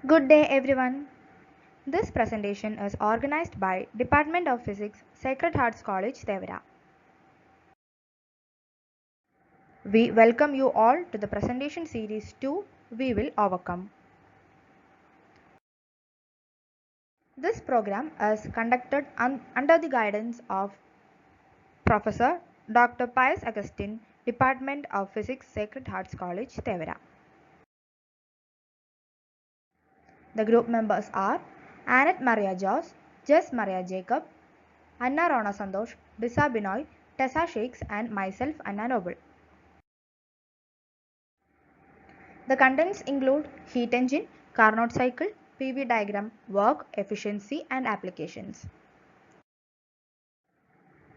Good day everyone. This presentation is organized by Department of Physics, Sacred Hearts College, Thevara. We welcome you all to the presentation series 2, We Will Overcome. This program is conducted under the guidance of Professor Dr. Pius Augustine, Department of Physics, Sacred Hearts College, Thevara. The group members are Annette Maria Jos, Jess Maria Jacob, Anna Rona JoseDisa BinoyTessa Shakes and myself Anna Noble. The contents include heat engine, Carnot cycle, PV diagram, work, efficiency and applications.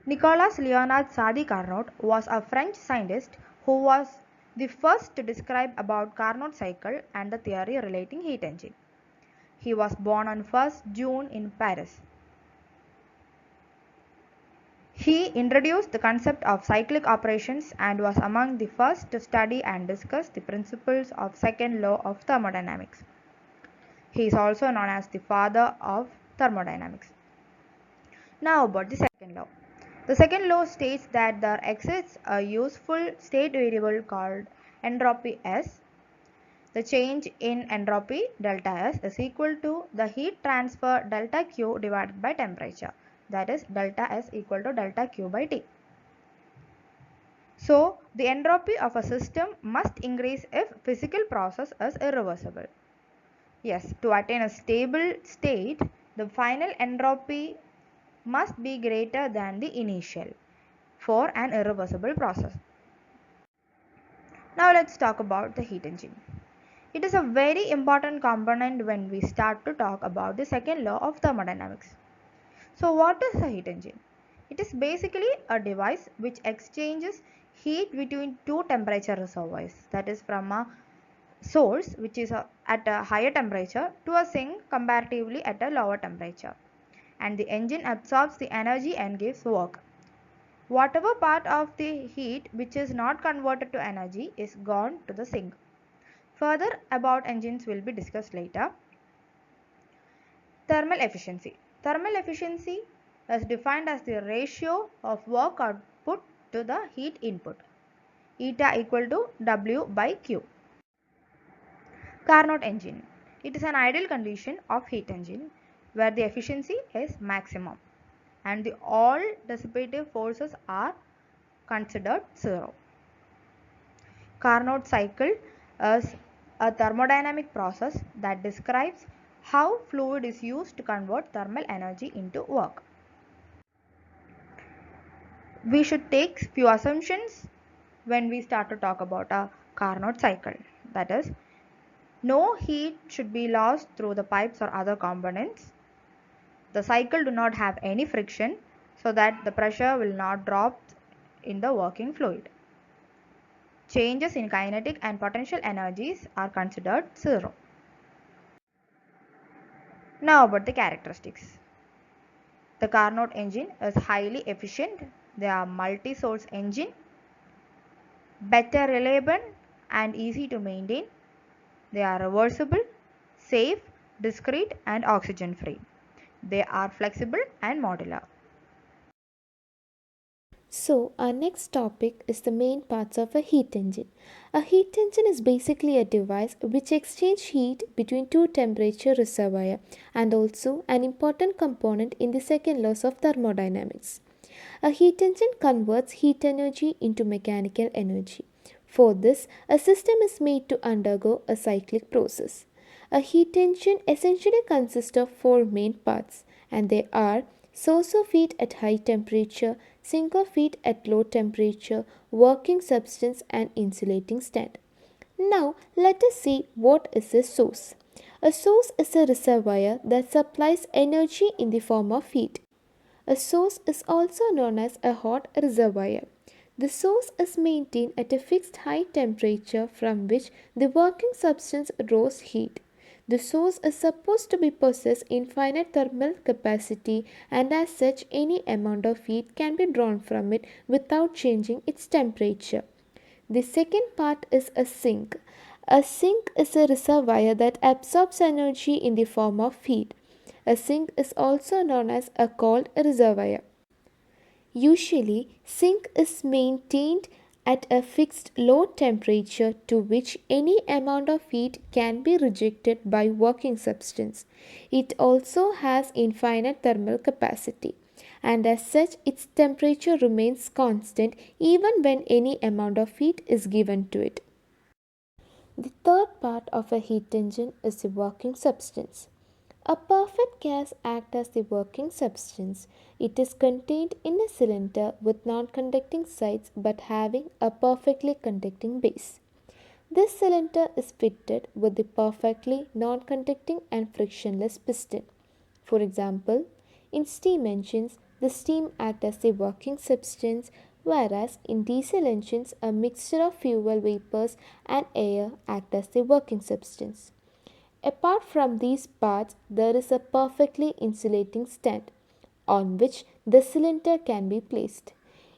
Nicolas Leonard Sadi Carnot was a French scientist who was the first to describe about Carnot cycle and the theory relating heat engine. He was born on 1st June in Paris. He introduced the concept of cyclic operations and was among the first to study and discuss the principles of second law of thermodynamics. He is also known as the father of thermodynamics. Now about the second law. The second law states that there exists a useful state variable called entropy S. The change in entropy delta S is equal to the heat transfer delta Q divided by temperature. That is delta S equal to delta Q by T. So, the entropy of a system must increase if physical process is irreversible. Yes, to attain a stable state, the final entropy must be greater than the initial for an irreversible process. Now let's talk about the heat engine. It is a very important component when we start to talk about the second law of thermodynamics. So what is a heat engine? It is basically a device which exchanges heat between two temperature reservoirs, that is from a source which is at a higher temperature to a sink comparatively at a lower temperature, and the engine absorbs the energy and gives work. Whatever part of the heat which is not converted to energy is gone to the sink. Further about engines will be discussed later. Thermal efficiency. Thermal efficiency is defined as the ratio of work output to the heat input, eta equal to W by Q. Carnot engine. It is an ideal condition of heat engine where the efficiency is maximum and the all dissipative forces are considered zero. Carnot cycle is a thermodynamic process that describes how fluid is used to convert thermal energy into work. We should take few assumptions when we start to talk about a Carnot cycle. That is, no heat should be lost through the pipes or other components. The cycle do not have any friction so that the pressure will not drop in the working fluid. Changes in kinetic and potential energies are considered zero. Now about the characteristics. The Carnot engine is highly efficient. They are multi-source engine, better reliable and easy to maintain. They are reversible, safe, discrete and oxygen free. They are flexible and modular. So, our next topic is the main parts of a heat engine. A heat engine is basically a device which exchanges heat between two temperature reservoirs and also an important component in the second laws of thermodynamics. A heat engine converts heat energy into mechanical energy. For this, a system is made to undergo a cyclic process. A heat engine essentially consists of four main parts, and they are source of heat at high temperature, sink of heat at low temperature, working substance, and insulating stand. Now, let us see what is a source. A source is a reservoir that supplies energy in the form of heat. A source is also known as a hot reservoir. The source is maintained at a fixed high temperature from which the working substance draws heat. The source is supposed to be possess infinite thermal capacity, and as such any amount of heat can be drawn from it without changing its temperature. The second part is a sink. A sink is a reservoir that absorbs energy in the form of heat. A sink is also known as a cold reservoir. Usually, sink is maintained at a fixed low temperature to which any amount of heat can be rejected by working substance. It also has infinite thermal capacity, and as such its temperature remains constant even when any amount of heat is given to it. The third part of a heat engine is the working substance. A perfect gas acts as the working substance. It is contained in a cylinder with non-conducting sides but having a perfectly conducting base. This cylinder is fitted with the perfectly non-conducting and frictionless piston. For example, in steam engines, the steam acts as the working substance, whereas in diesel engines, a mixture of fuel vapors and air act as the working substance. Apart from these parts, there is a perfectly insulating stand on which the cylinder can be placed.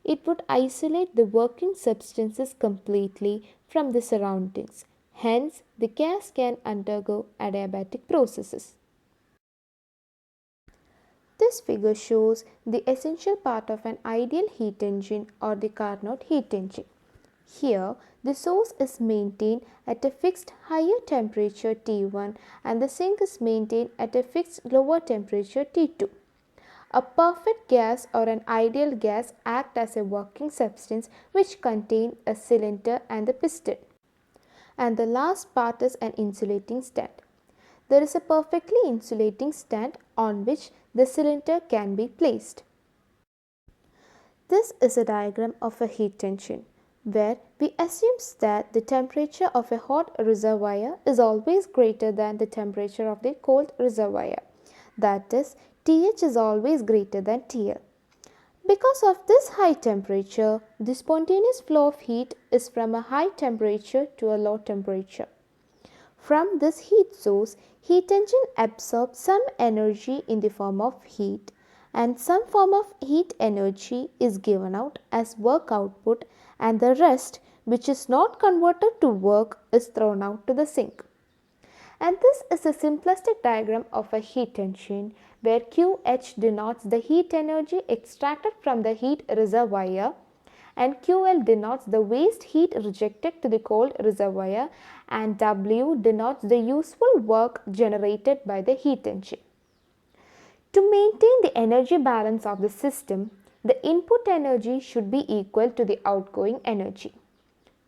It would isolate the working substances completely from the surroundings. Hence, the gas can undergo adiabatic processes. This figure shows the essential part of an ideal heat engine or the Carnot heat engine. Here, the source is maintained at a fixed higher temperature T1 and the sink is maintained at a fixed lower temperature T2. A perfect gas or an ideal gas acts as a working substance which contains a cylinder and the piston. And the last part is an insulating stand. There is a perfectly insulating stand on which the cylinder can be placed. This is a diagram of a heat engine where we assume that the temperature of a hot reservoir is always greater than the temperature of the cold reservoir. That is, TH is always greater than TL. Because of this high temperature, the spontaneous flow of heat is from a high temperature to a low temperature. From this heat source, heat engine absorbs some energy in the form of heat and some form of heat energy is given out as work output and the rest, which is not converted to work, is thrown out to the sink. And this is a simplistic diagram of a heat engine where QH denotes the heat energy extracted from the heat reservoir and QL denotes the waste heat rejected to the cold reservoir and W denotes the useful work generated by the heat engine. To maintain the energy balance of the system, the input energy should be equal to the outgoing energy.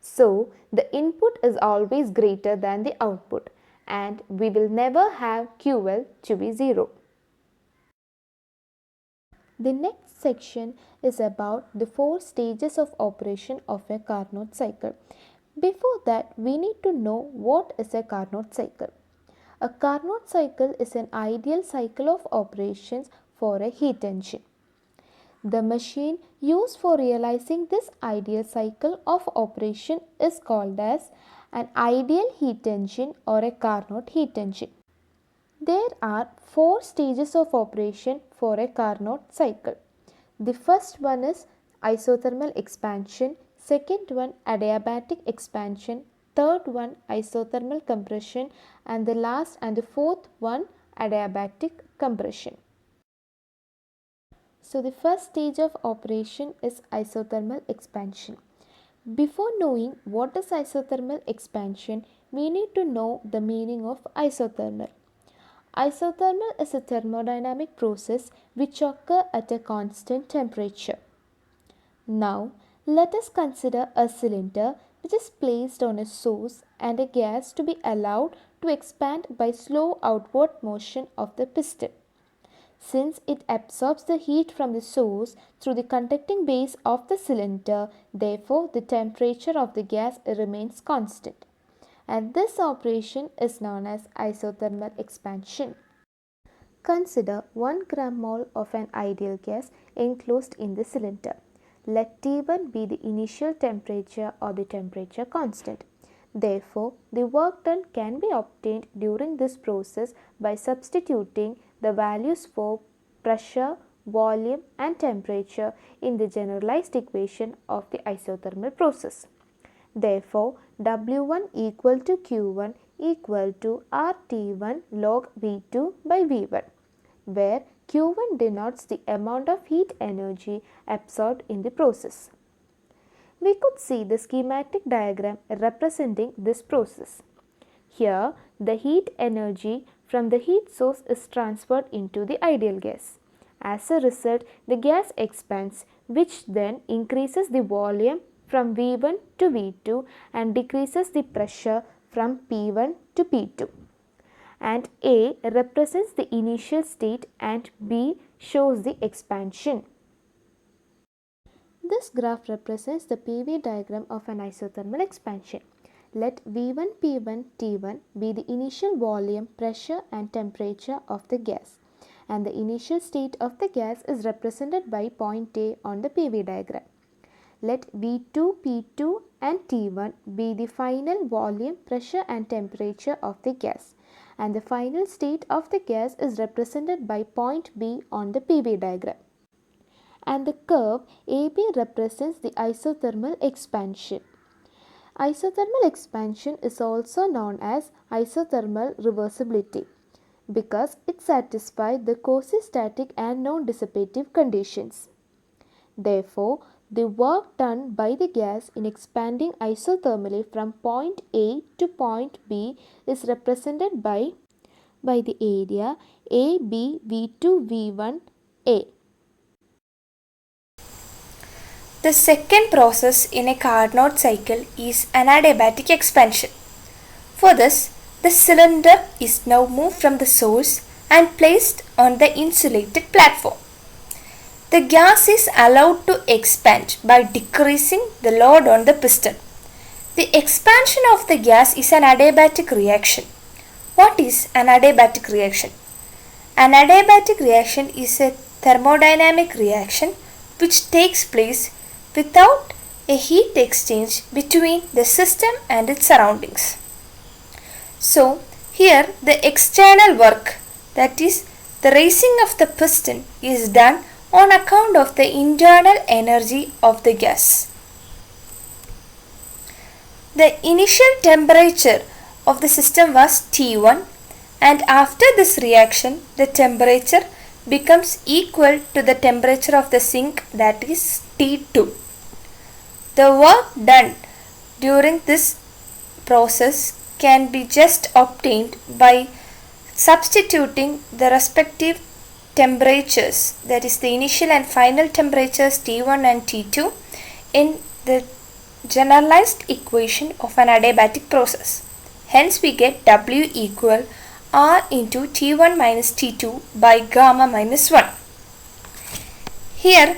So, the input is always greater than the output and we will never have QL to be 0. The next section is about the 4 stages of operation of a Carnot cycle. Before that, we need to know what is a Carnot cycle. A Carnot cycle is an ideal cycle of operations for a heat engine. The machine used for realizing this ideal cycle of operation is called as an ideal heat engine or a Carnot heat engine. There are 4 stages of operation for a Carnot cycle. The first one is isothermal expansion, second one adiabatic expansion, third one isothermal compression and the last and the fourth one adiabatic compression. So the first stage of operation is isothermal expansion. Before knowing what is isothermal expansion, we need to know the meaning of isothermal. Isothermal is a thermodynamic process which occurs at a constant temperature. Now, let us consider a cylinder which is placed on a source and a gas to be allowed to expand by slow outward motion of the piston. Since it absorbs the heat from the source through the conducting base of the cylinder, therefore the temperature of the gas remains constant. And this operation is known as isothermal expansion. Consider 1 gram mole of an ideal gas enclosed in the cylinder. Let T1 be the initial temperature or the temperature constant. Therefore, the work done can be obtained during this process by substituting the values for pressure, volume and temperature in the generalized equation of the isothermal process. Therefore, W1 equal to Q1 equal to RT1 log V2 by V1, where Q1 denotes the amount of heat energy absorbed in the process. We could see the schematic diagram representing this process. Here, the heat energy from the heat source is transferred into the ideal gas. As a result, the gas expands, which then increases the volume from V1 to V2 and decreases the pressure from P1 to P2. And A represents the initial state and B shows the expansion. This graph represents the PV diagram of an isothermal expansion. Let V1, P1, T1 be the initial volume, pressure and temperature of the gas, and the initial state of the gas is represented by point A on the PV diagram. Let V2, P2 and T1 be the final volume, pressure and temperature of the gas, and the final state of the gas is represented by point B on the PV diagram. And the curve AB represents the isothermal expansion. Isothermal expansion is also known as isothermal reversibility because it satisfies the quasi-static and non-dissipative conditions. Therefore, the work done by the gas in expanding isothermally from point A to point B is represented by the area AB V2 V1 A. The second process in a Carnot cycle is an adiabatic expansion. For this, the cylinder is now moved from the source and placed on the insulated platform. The gas is allowed to expand by decreasing the load on the piston. The expansion of the gas is an adiabatic reaction. What is an adiabatic reaction? An adiabatic reaction is a thermodynamic reaction which takes place without a heat exchange between the system and its surroundings. So, here the external work, that is the raising of the piston, is done on account of the internal energy of the gas. The initial temperature of the system was T1, and after this reaction the temperature becomes equal to the temperature of the sink, that is T2. The work done during this process can be just obtained by substituting the respective temperatures, that is the initial and final temperatures T1 and T2, in the generalized equation of an adiabatic process. Hence we get W equal R into T1 minus T2 by gamma minus 1. Here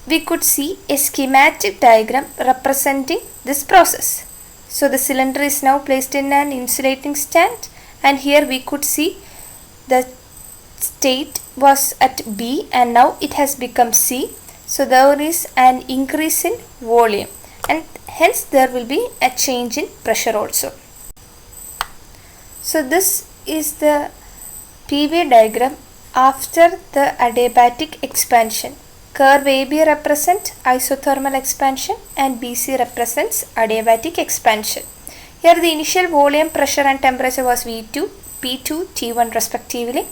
we could see a schematic diagram representing this process. So the cylinder is now placed in an insulating stand, and here we could see the state was at B and now it has become C. So there is an increase in volume and hence there will be a change in pressure also. So this is the PV diagram after the adiabatic expansion. Curve AB represents isothermal expansion and BC represents adiabatic expansion. Here the initial volume, pressure and temperature was V2, P2, T1 respectively,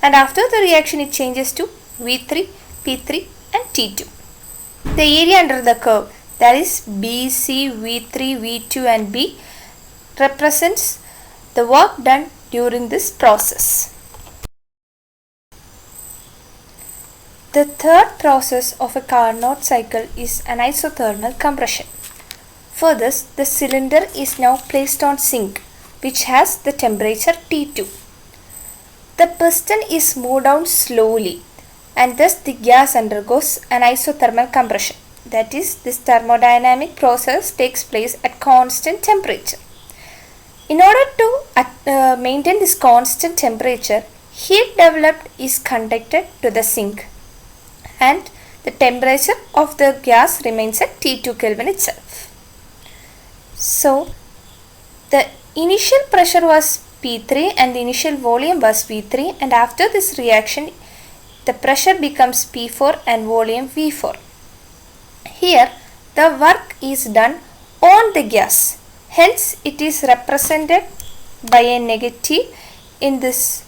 and after the reaction it changes to V3, P3 and T2. The area under the curve, that is BC, V3, V2 and B, represents the work done during this process. The third process of a Carnot cycle is an isothermal compression. For this, the cylinder is now placed on sink, which has the temperature T2. The piston is moved down slowly and thus the gas undergoes an isothermal compression. That is, this thermodynamic process takes place at constant temperature. In order to maintain this constant temperature, heat developed is conducted to the sink and the temperature of the gas remains at T2 Kelvin itself. So, the initial pressure was P3 and the initial volume was V3, and after this reaction the pressure becomes P4 and volume V4. Here the work is done on the gas Hence, it is represented by a negative in this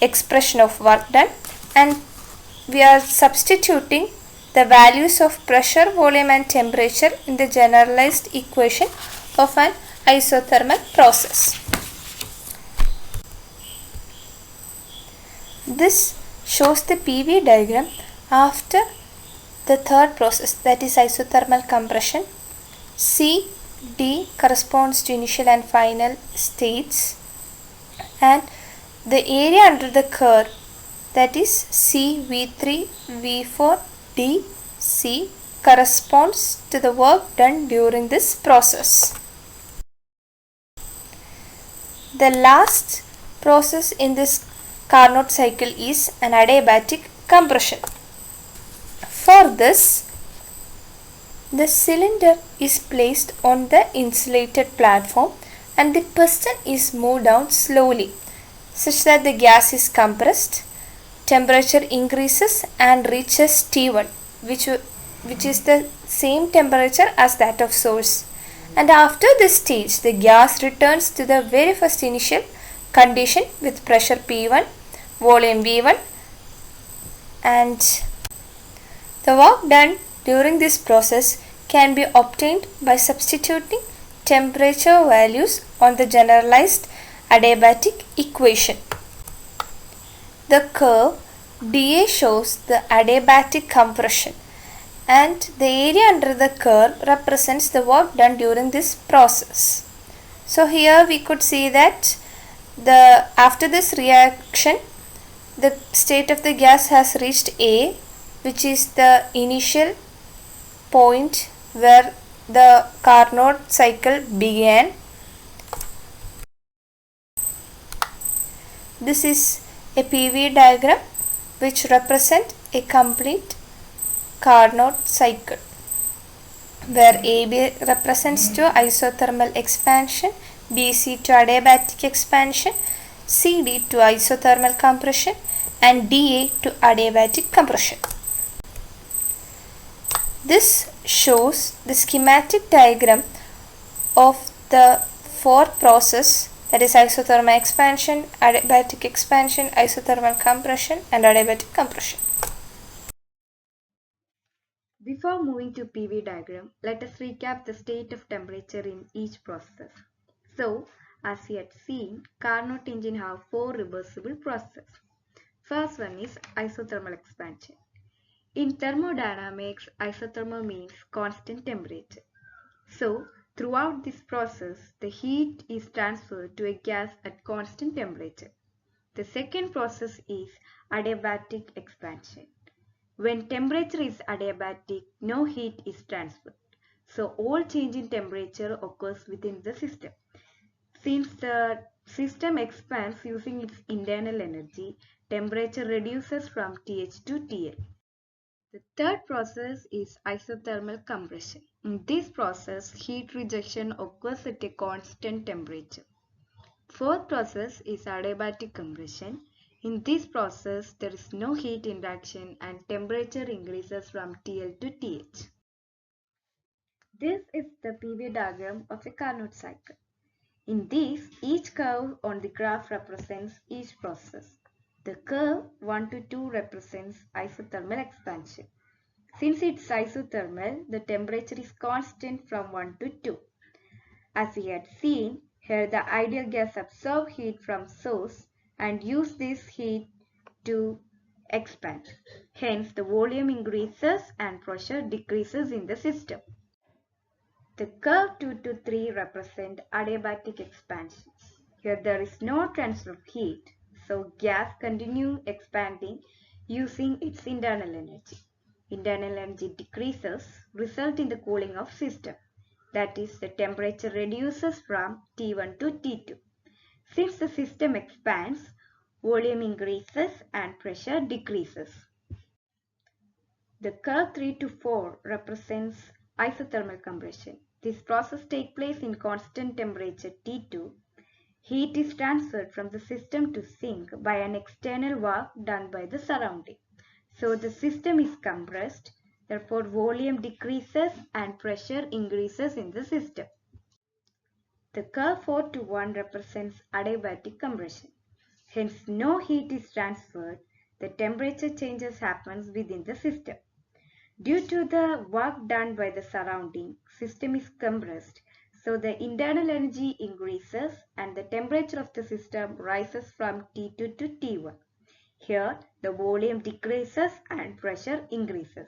expression of work done, and we are substituting the values of pressure, volume and temperature in the generalized equation of an isothermal process. This shows the PV diagram after the third process, that is isothermal compression. C, D corresponds to initial and final states, and the area under the curve, that is C, V3, V4, D, C, corresponds to the work done during this process. The last process in this Carnot cycle is an adiabatic compression. For this, the cylinder is placed on the insulated platform and the piston is moved down slowly such that the gas is compressed, temperature increases and reaches T1, which is the same temperature as that of source. And after this stage, the gas returns to the very first initial condition with pressure P1, volume V1, and the work done during this process can be obtained by substituting temperature values on the generalized adiabatic equation. The curve dA shows the adiabatic compression, and the area under the curve represents the work done during this process. So here we could see that after this reaction, the state of the gas has reached A, which is the initial point where the Carnot cycle began. This is a PV diagram which represents a complete Carnot cycle, where AB represents to isothermal expansion, BC to adiabatic expansion, CD to isothermal compression, and DA to adiabatic compression. This shows the schematic diagram of the fourth process, that is isothermal expansion, adiabatic expansion, isothermal compression and adiabatic compression. Before moving to PV diagram, let us recap the state of temperature in each process. So, as we had seen, Carnot engine have 4 reversible processes. First one is isothermal expansion. In thermodynamics, isothermal means constant temperature. So, throughout this process, the heat is transferred to a gas at constant temperature. The second process is adiabatic expansion. When temperature is adiabatic, no heat is transferred. So, all change in temperature occurs within the system. Since the system expands using its internal energy, temperature reduces from TH to TL. The third process is isothermal compression. In this process, heat rejection occurs at a constant temperature. Fourth process is adiabatic compression. In this process, there is no heat induction and temperature increases from TL to TH. This is the PV diagram of a Carnot cycle. In this, each curve on the graph represents each process. The curve 1 to 2 represents isothermal expansion. Since it's isothermal, the temperature is constant from 1 to 2. As we had seen, here the ideal gas absorbs heat from source and use this heat to expand. Hence, the volume increases and pressure decreases in the system. The curve 2 to 3 represent adiabatic expansion. Here there is no transfer of heat, so gas continues expanding using its internal energy. Internal energy decreases, result in the cooling of system. That is, the temperature reduces from T1 to T2. Since the system expands, volume increases and pressure decreases. The curve 3 to 4 represents isothermal compression. This process takes place in constant temperature T2. Heat is transferred from the system to sink by an external work done by the surrounding. So the system is compressed, therefore volume decreases and pressure increases in the system. The curve 4 to 1 represents adiabatic compression. Hence, no heat is transferred. The temperature changes happens within the system. Due to the work done by the surrounding, system is compressed, so the internal energy increases and the temperature of the system rises from T2 to T1. Here, the volume decreases and pressure increases.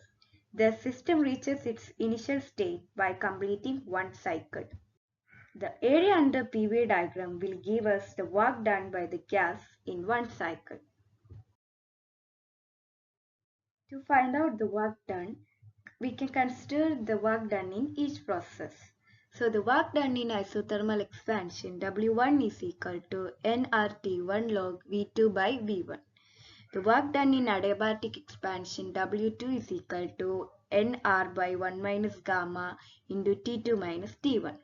The system reaches its initial state by completing one cycle. The area under PV diagram will give us the work done by the gas in one cycle. To find out the work done, we can consider the work done in each process. So the work done in isothermal expansion W1 is equal to nRT1 log V2 by V1. The work done in adiabatic expansion W2 is equal to nR by 1 minus gamma into T2 minus T1.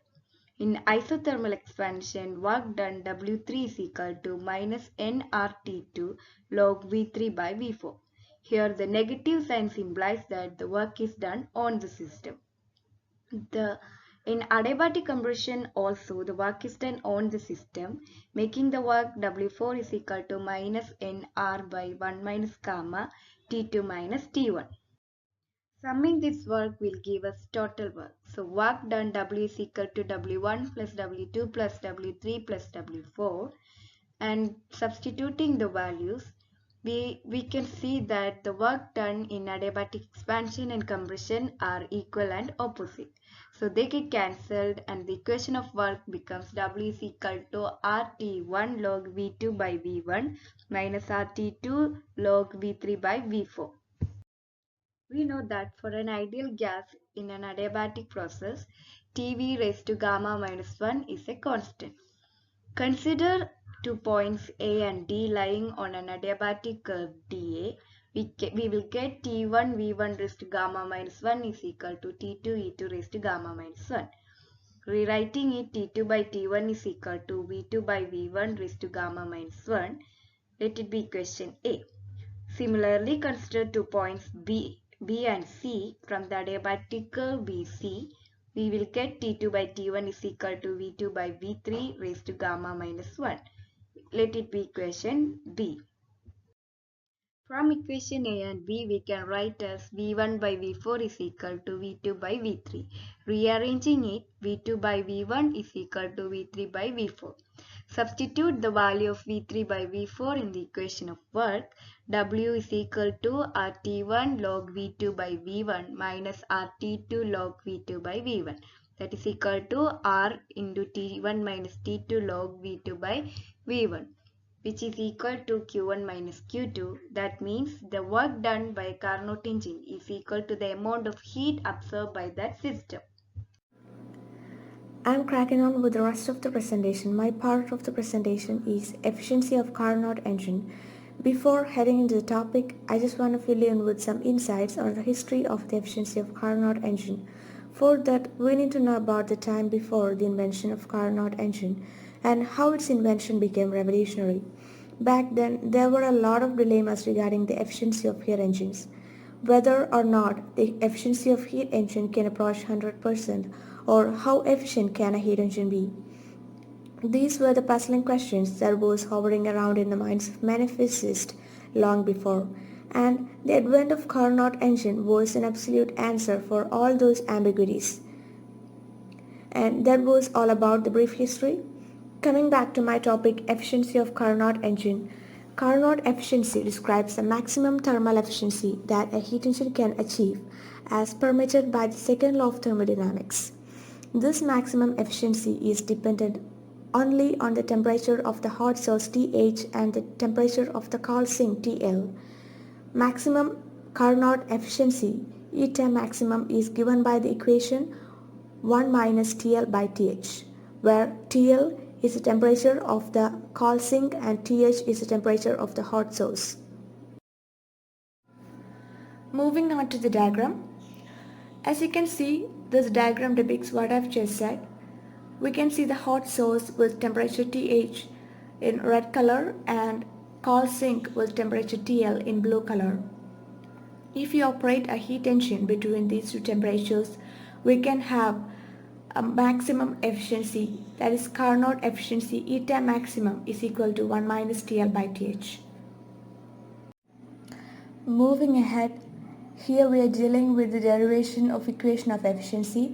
In isothermal expansion, work done W3 is equal to minus nRT2 log V3 by V4. Here the negative sign implies that the work is done on the system. In adiabatic compression also the work is done on the system, making the work W4 is equal to minus nR by 1 minus gamma T2 minus T1. Summing this work will give us total work. So work done W is equal to W1 plus W2 plus W3 plus W4, and substituting the values, we can see that the work done in adiabatic expansion and compression are equal and opposite. So they get cancelled and the equation of work becomes W is equal to RT1 log V2 by V1 minus RT2 log V3 by V4. We know that for an ideal gas in an adiabatic process, Tv raised to gamma minus 1 is a constant. Consider 2 points A and D lying on an adiabatic curve dA. We will get T1 V1 raised to gamma minus 1 is equal to T2 E2 raised to gamma minus 1. Rewriting it, T2 by T1 is equal to V2 by V1 raised to gamma minus 1. Let it be equation A. Similarly, consider 2 points B and C from the adiabatic curve BC. We will get T2 by T1 is equal to V2 by V3 raised to gamma minus 1. Let it be equation B. From equation A and B, we can write as V1 by V4 is equal to V2 by V3. Rearranging it, V2 by V1 is equal to V3 by V4. Substitute the value of V3 by V4 in the equation of work. W is equal to RT1 log V2 by V1 minus RT2 log V2 by V1. That is equal to R into T1 minus T2 log V2 by V1, which is equal to Q1 minus Q2. That means the work done by Carnot engine is equal to the amount of heat absorbed by that system. I'm cracking on with the rest of the presentation. My part of the presentation is efficiency of Carnot engine. Before heading into the topic, I just want to fill in with some insights on the history of the efficiency of Carnot engine. For that, we need to know about the time before the invention of Carnot engine and how its invention became revolutionary. Back then, there were a lot of dilemmas regarding the efficiency of heat engines. Whether or not the efficiency of heat engine can approach 100% or how efficient can a heat engine be. These were the puzzling questions that was hovering around in the minds of many physicists long before, and the advent of Carnot engine was an absolute answer for all those ambiguities. And that was all about the brief history. Coming back to my topic, efficiency of Carnot engine. Carnot efficiency describes the maximum thermal efficiency that a heat engine can achieve as permitted by the second law of thermodynamics. This maximum efficiency is dependent only on the temperature of the hot source TH and the temperature of the cold sink TL. Maximum Carnot efficiency, eta maximum, is given by the equation 1 minus TL by TH, where TL is the temperature of the cold sink and TH is the temperature of the hot source. Moving on to the diagram. As you can see, this diagram depicts what I've just said. We can see the hot source with temperature TH in red color and cold sink with temperature TL in blue color. If you operate a heat engine between these two temperatures, we can have a maximum efficiency, that is Carnot efficiency eta maximum is equal to 1 minus TL by TH. Moving ahead, here we are dealing with the derivation of equation of efficiency.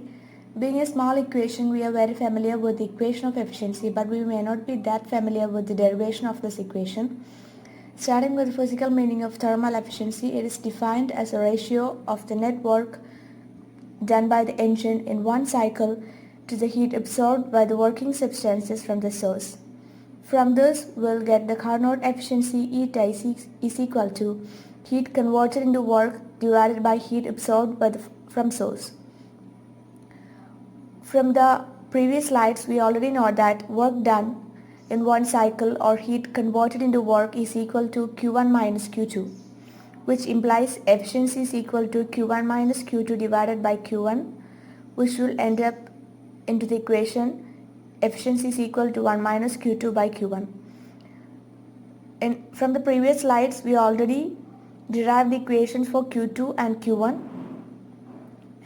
Being a small equation, we are very familiar with the equation of efficiency, but we may not be that familiar with the derivation of this equation. Starting with the physical meaning of thermal efficiency, it is defined as a ratio of the net work done by the engine in one cycle to the heat absorbed by the working substances from the source. From this, we'll get the Carnot efficiency eta is equal to heat converted into work divided by heat absorbed from source. From the previous slides, we already know that work done in one cycle or heat converted into work is equal to Q1 minus Q2, which implies efficiency is equal to Q1 minus Q2 divided by Q1, which will end up into the equation efficiency is equal to 1 minus Q2 by Q1. And from the previous slides, we already derived the equations for Q2 and Q1,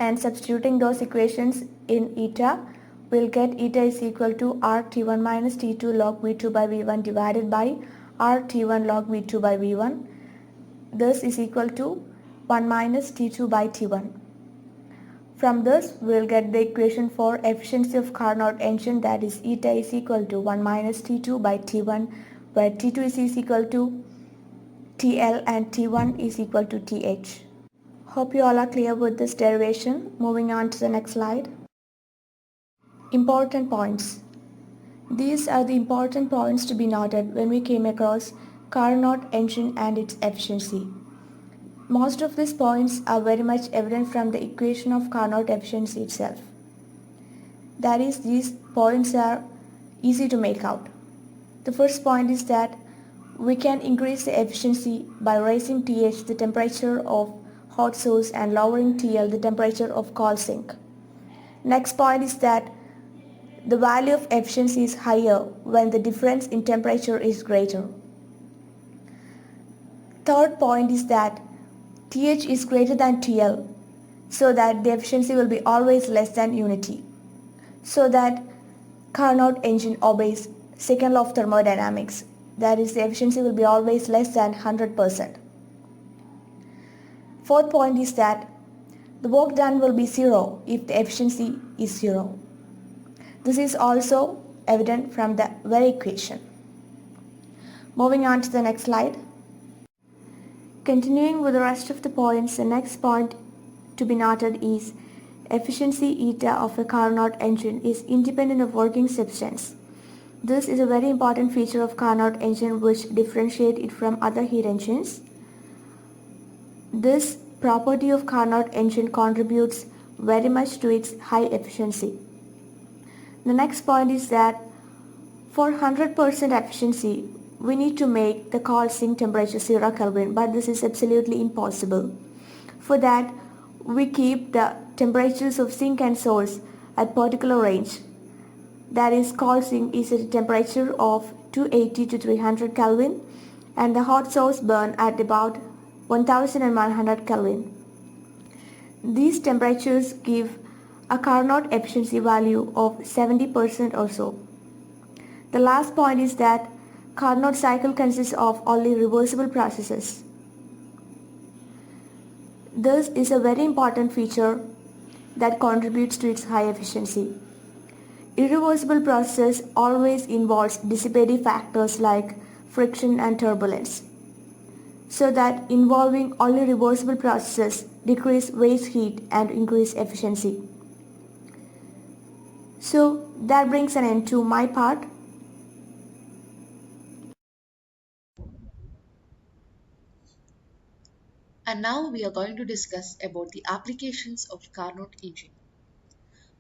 and substituting those equations in eta, we'll get eta is equal to R T1 minus T2 log V2 by V1 divided by R T1 log V2 by V1. This is equal to 1 minus T2 by T1. From this, we'll get the equation for efficiency of Carnot engine, that is eta is equal to 1 minus T2 by T1, where T2 is equal to TL and T1 is equal to TH. Hope you all are clear with this derivation. Moving on to the next slide. Important points. These are the important points to be noted when we came across Carnot engine and its efficiency. Most of these points are very much evident from the equation of Carnot efficiency itself. That is, these points are easy to make out. The first point is that we can increase the efficiency by raising TH, the temperature of hot source, and lowering TL, the temperature of cold sink. Next point is that the value of efficiency is higher when the difference in temperature is greater. Third point is that TH is greater than TL, so that the efficiency will be always less than unity, so that Carnot engine obeys second law of thermodynamics, that is, the efficiency will be always less than 100%. Fourth point is that the work done will be zero if the efficiency is zero. This is also evident from the very equation. Moving on to the next slide. Continuing with the rest of the points, the next point to be noted is efficiency eta of a Carnot engine is independent of working substance. This is a very important feature of Carnot engine which differentiates it from other heat engines. This property of Carnot engine contributes very much to its high efficiency. The next point is that for 100% efficiency, we need to make the cold sink temperature 0 Kelvin, but this is absolutely impossible. For that, we keep the temperatures of sink and source at particular range. That is, cold sink is at a temperature of 280 to 300 Kelvin and the hot source burn at about 1100 Kelvin. These temperatures give a Carnot efficiency value of 70% or so. The last point is that Carnot cycle consists of only reversible processes. This is a very important feature that contributes to its high efficiency. Irreversible process always involves dissipative factors like friction and turbulence, so that involving only reversible processes decrease waste heat and increase efficiency. So that brings an end to my part. And now we are going to discuss about the applications of Carnot engine.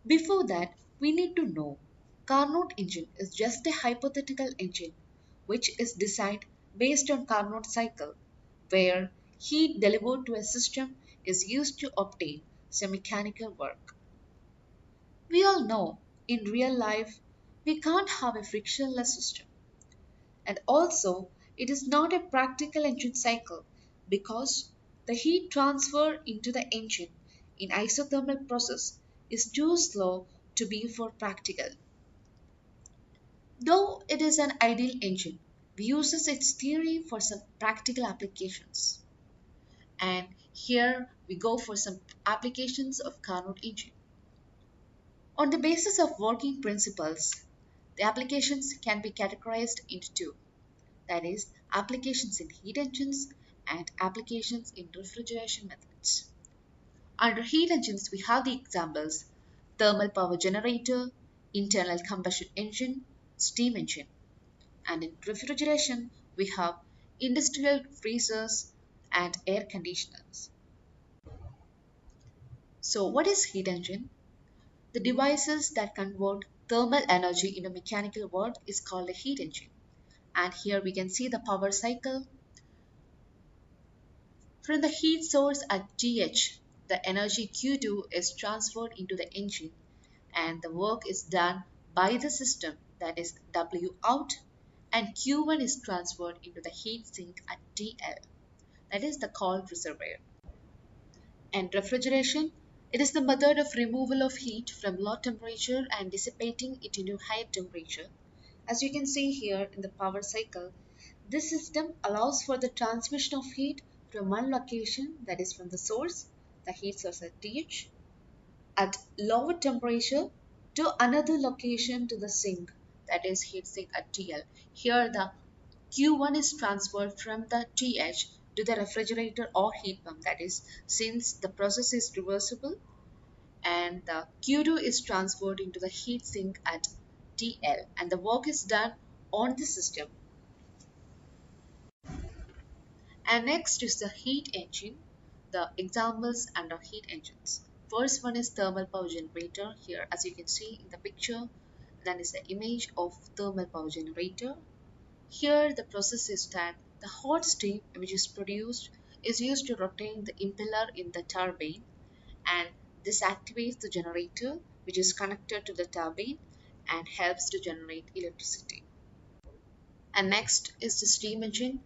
Before that, we need to know Carnot engine is just a hypothetical engine which is designed based on Carnot cycle, where heat delivered to a system is used to obtain some mechanical work. We all know in real life we can't have a frictionless system. And also, it is not a practical engine cycle because the heat transfer into the engine in isothermal process is too slow to be for practical. Though it is an ideal engine, we use its theory for some practical applications. And here we go for some applications of Carnot engine. On the basis of working principles, the applications can be categorized into two, that is, applications in heat engines and applications in refrigeration methods. Under heat engines, we have the examples thermal power generator, internal combustion engine, steam engine. And in refrigeration, we have industrial freezers and air conditioners. So, what is heat engine? The devices that convert thermal energy into mechanical work is called a heat engine. And here we can see the power cycle. From the heat source at TH, the energy Q2 is transferred into the engine and the work is done by the system, that is W out, and Q1 is transferred into the heat sink at TL, that is the cold reservoir. And refrigeration, it is the method of removal of heat from low temperature and dissipating it into higher temperature. As you can see here in the power cycle, this system allows for the transmission of heat from one location, that is from the source, the heat source at TH, at lower temperature to another location to the sink, that is heat sink at TL. Here the Q1 is transferred from the TH to the refrigerator or heat pump, that is, since the process is reversible, and the Q2 is transferred into the heat sink at TL and the work is done on the system. And next is the heat engine, the examples under heat engines. First one is thermal power generator. Here as you can see in the picture, that is the image of thermal power generator. Here the process is that the hot steam which is produced is used to rotate the impeller in the turbine, and this activates the generator which is connected to the turbine and helps to generate electricity. And next is the steam engine.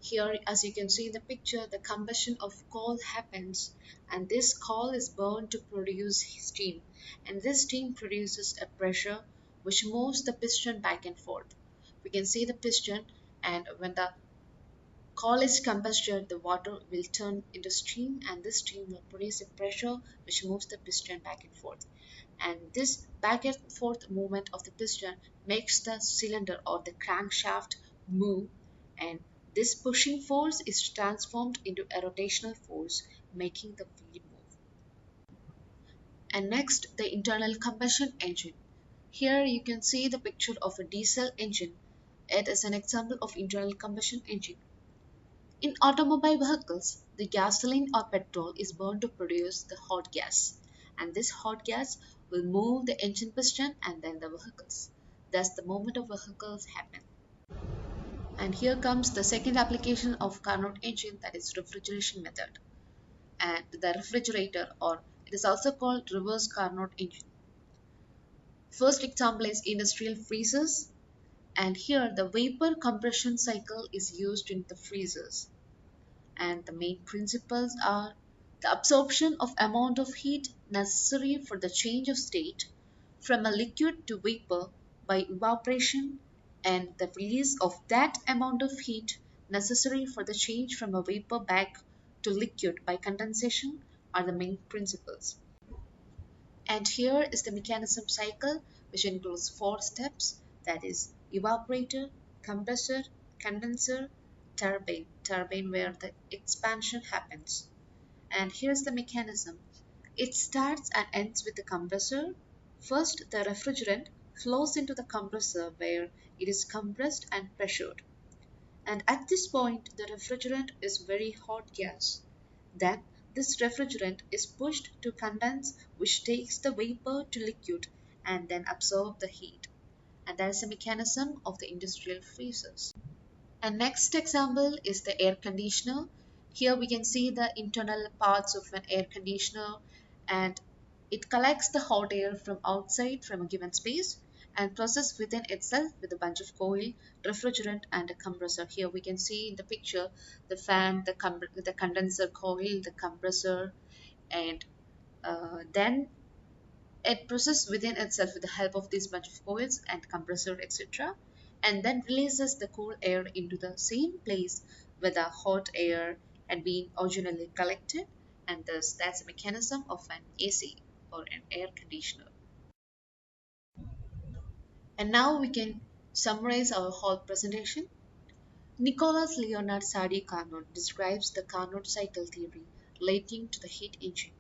Here as you can see in the picture, the combustion of coal happens and this coal is burned to produce steam, and this steam produces a pressure which moves the piston back and forth. We can see the piston, and when the coal is combusted, the water will turn into steam and this steam will produce a pressure which moves the piston back and forth. And this back and forth movement of the piston makes the cylinder or the crankshaft move, and this pushing force is transformed into a rotational force, making the wheel move. And next, the internal combustion engine. Here you can see the picture of a diesel engine. It is an example of internal combustion engine. In automobile vehicles, the gasoline or petrol is burned to produce the hot gas, and this hot gas will move the engine piston and then the vehicles. Thus, the movement of vehicles happen. And here comes the second application of Carnot engine, that is refrigeration method. And the refrigerator, or it is also called reverse Carnot engine. First example is industrial freezers, and here the vapor compression cycle is used in the freezers. And the main principles are the absorption of amount of heat necessary for the change of state from a liquid to vapor by evaporation, and the release of that amount of heat necessary for the change from a vapor back to liquid by condensation are the main principles. And here is the mechanism cycle, which includes 4 steps, that is evaporator, compressor, condenser, turbine, turbine where the expansion happens. And here's the mechanism. It starts and ends with the compressor. First, the refrigerant flows into the compressor where it is compressed and pressured. And at this point, the refrigerant is very hot gas. Then, this refrigerant is pushed to condense, which takes the vapor to liquid and then absorb the heat. And that is the mechanism of the industrial freezers. And next example is the air conditioner. Here we can see the internal parts of an air conditioner, and it collects the hot air from outside from a given space and processes within itself with a bunch of coil, refrigerant and a compressor. Here we can see in the picture the fan, the condenser coil, the compressor, and then It processes within itself with the help of this bunch of coils and compressor, etc., and then releases the cool air into the same place where the hot air had been originally collected, and thus that's a mechanism of an AC or an air conditioner. And now we can summarize our whole presentation. Nicholas Leonard Sadi Carnot describes the Carnot cycle theory relating to the heat engine,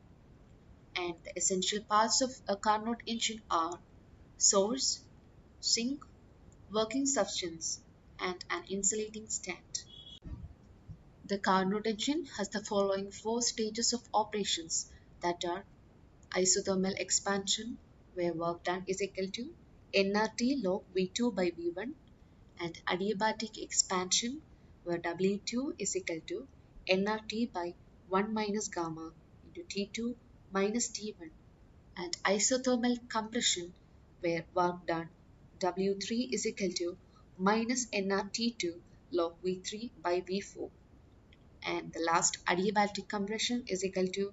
and the essential parts of a Carnot engine are source, sink, working substance, and an insulating stand. The Carnot engine has the following four stages of operations, that are isothermal expansion, where work done is equal to nRT log V2 by V1, and adiabatic expansion, where W2 is equal to nRT by 1 minus gamma into T2 minus T1, and isothermal compression, where work done W3 is equal to minus nRT2 log V3 by V4, and the last adiabatic compression is equal to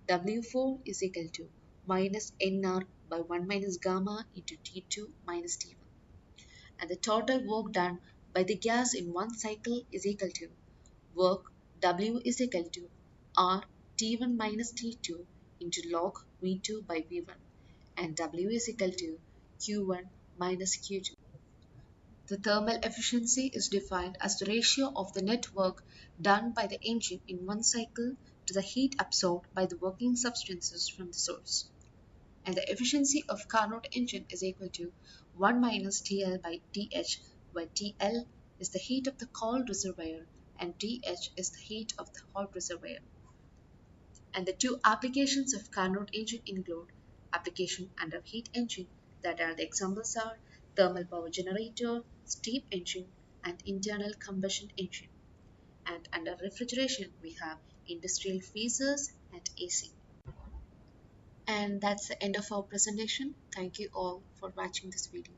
W4 is equal to minus nR by 1 minus gamma into T2 minus T1, and the total work done by the gas in one cycle is equal to work W is equal to R T1 minus T2 into log V2 by V1, and W is equal to Q1 minus Q2. The thermal efficiency is defined as the ratio of the net work done by the engine in one cycle to the heat absorbed by the working substances from the source. And the efficiency of Carnot engine is equal to 1 minus TL by TH, where TL is the heat of the cold reservoir and TH is the heat of the hot reservoir. And the two applications of Carnot engine include application under heat engine, that are the examples are thermal power generator, steam engine, and internal combustion engine. And under refrigeration, we have industrial freezers and AC. And that's the end of our presentation. Thank you all for watching this video.